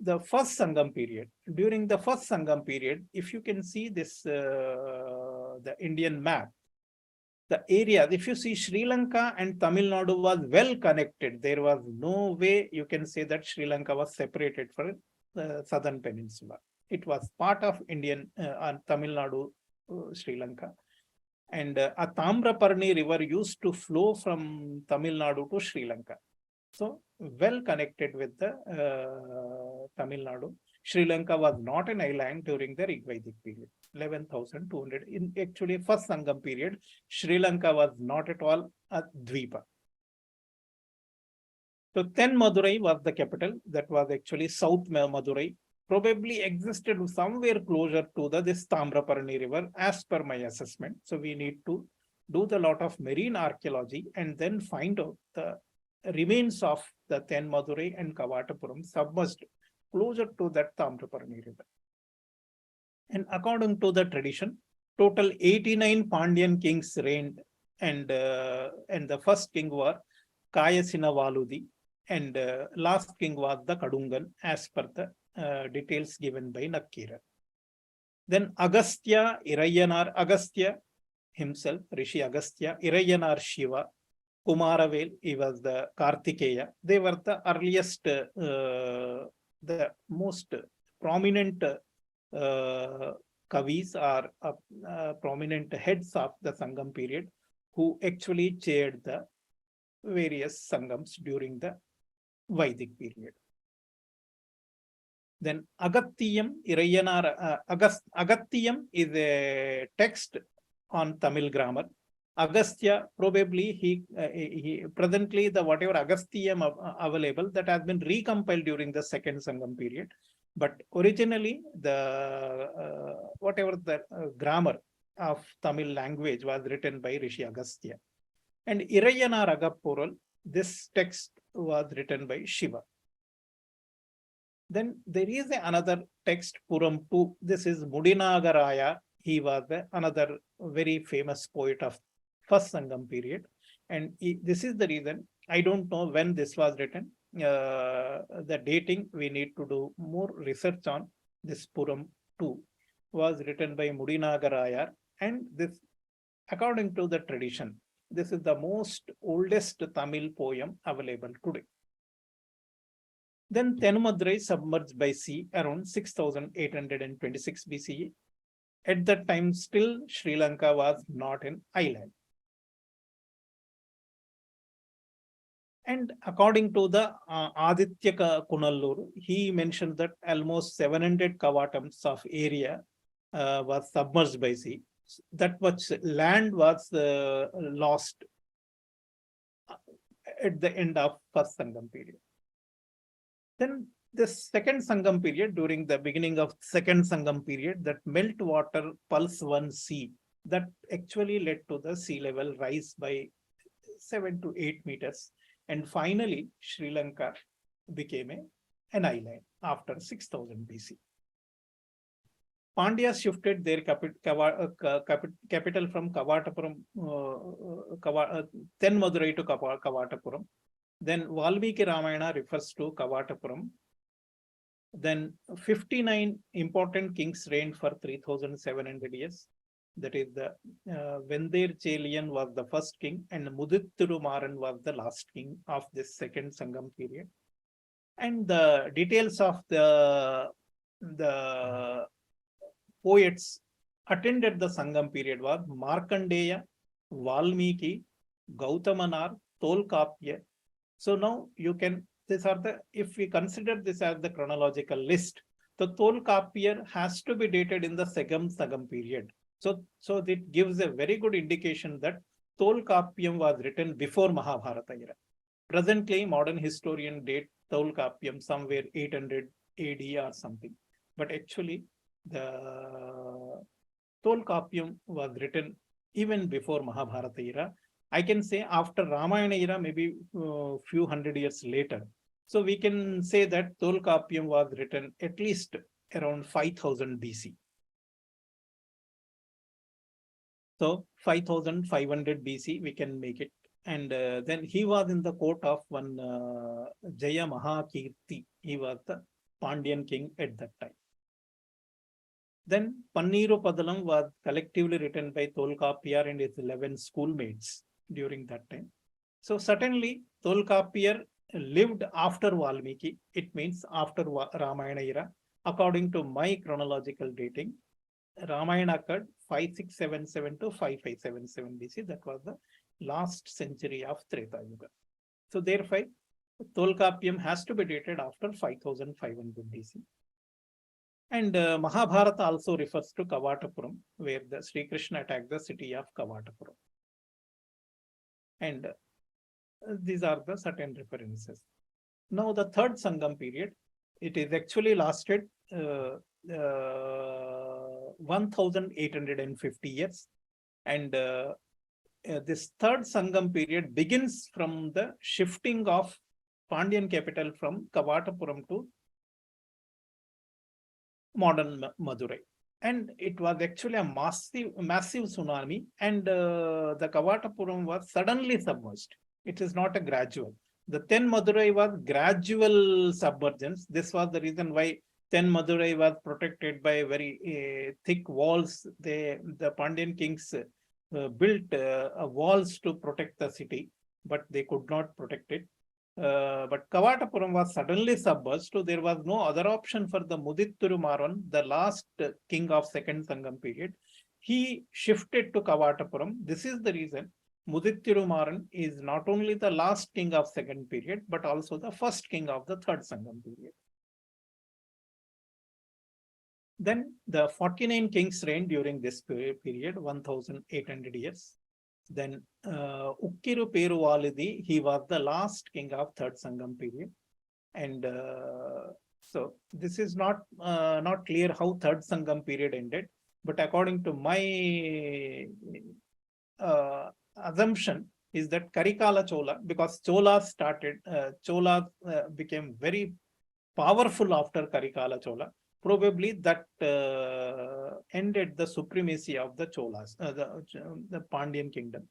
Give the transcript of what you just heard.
the first Sangam period. During the first Sangam period, if you can see this, the Indian map, the area, if you see Sri Lanka and Tamil Nadu was well connected. There was no way you can say that Sri Lanka was separated from the southern peninsula. It was part of Indian Tamil Nadu, Sri Lanka. And a Tamraparni river used to flow from Tamil Nadu to Sri Lanka. So well connected with the Tamil Nadu. Sri Lanka was not an island during the Rigvedic period, 11,200. In actually first Sangam period, Sri Lanka was not at all a Dvipa. So then Madurai was the capital. That was actually South Madurai. Probably existed somewhere closer to this Tamraparni river as per my assessment. So we need to do the lot of marine archaeology and then find out the remains of the Ten Madurai and Kavatapuram submerged closer to that Tamraparni river. And according to the tradition, total 89 Pandyan kings reigned, and the first king was Kayasina Valudi, and last king was the Kadungan as per the details given by Nakira. Then Agastya, Irayanar, Agastya himself, Rishi Agastya, Irayanar Shiva, Kumaravel, he was the Kartikeya. They were the earliest, the most prominent kavis or prominent heads of the Sangam period who actually chaired the various Sangams during the Vedic period. Then Agattiyam, Irayanar, Agattiyam is a text on Tamil grammar. Agastya, probably he presently the whatever Agastiyam available that has been recompiled during the second Sangam period. But originally the whatever the grammar of Tamil language was written by Rishi Agastya. And Irayana Ragapural, this text was written by Shiva. Then there is another text, Puram 2. This is Mudinagaraya. He was another very famous poet of first Sangam period. And this is the reason, I don't know when this was written. The dating, we need to do more research on. This Puram 2 was written by Mudinagaraya. And this, according to the tradition, this is the most oldest Tamil poem available today. Then Tenumadurai submerged by sea around 6826 BCE. At that time, still Sri Lanka was not an island. And according to the Aditya Kunallur, he mentioned that almost 700 kavatams of area was submerged by sea. That much land was lost at the end of first Sangam period. Then the second Sangam period, during the beginning of second Sangam period, that meltwater pulse 1 sea, that actually led to the sea level rise by 7 to 8 meters. And finally, Sri Lanka became an island after 6000 BC. Pandyas shifted their capital from Kavatapuram, then Madurai to Kavatapuram. Then Valmiki Ramayana refers to Kavatapuram. Then 59 important kings reigned for 3700 years. That is the Vendir Chelian was the first king and Mudittirumaran was the last king of this second Sangam period. And the details of the poets attended the Sangam period was Markandeya, Valmiki, Gautamanar, Tolkapya. So now you can, these are the, if we consider this as the chronological list, the Tolkapya has to be dated in the second Sangam period. So it gives a very good indication that Tolkapyam was written before Mahabharata era. Presently, modern historian date Tolkapyam somewhere 800 AD or something. But actually, the Tolkapyam was written even before Mahabharata era. I can say after Ramayana era, maybe few hundred years later. So we can say that Tolkapyam was written at least around 5000 BC. So 5500 BC, we can make it. And then he was in the court of one Jaya Mahakirti. He was the Pandyan king at that time. Then Panniru Padalam was collectively written by Tolkapiyar and his 11 schoolmates during that time. So certainly Tolkapiyar lived after Valmiki. It means after Ramayana era. According to my chronological dating, Ramayana occurred 5677 to 5577 BC. That was the last century of Treta Yuga. So therefore, Tolkappiyam has to be dated after 5500 BC. And Mahabharata also refers to Kavatapuram, where the Sri Krishna attacked the city of Kavatapuram. And these are the certain references. Now the third Sangam period, it is actually lasted 1850 years. And this third Sangam period begins from the shifting of Pandyan capital from Kavatapuram to modern Madurai. And it was actually a massive tsunami, and the Kavatapuram was suddenly submerged. It is not a gradual. The Ten Madurai was gradual submergence. This was the reason why Ten Madurai was protected by very thick walls. The Pandyan kings built walls to protect the city, but they could not protect it. But Kavatapuram was suddenly submerged, so there was no other option for the Mudittirumaran, the last king of second Sangam period. He shifted to Kavatapuram. This is the reason Mudittirumaran is not only the last king of second period, but also the first king of the third Sangam period. Then the 49 kings reigned during this period, 1800 years. Then Ukkiru Peruvalidi, he was the last king of third Sangam period. And so this is not clear how third Sangam period ended. But according to my assumption is that Karikala Chola, because Cholas became very powerful after Karikala Chola. Probably that ended the supremacy of the Cholas, the Pandyan kingdom.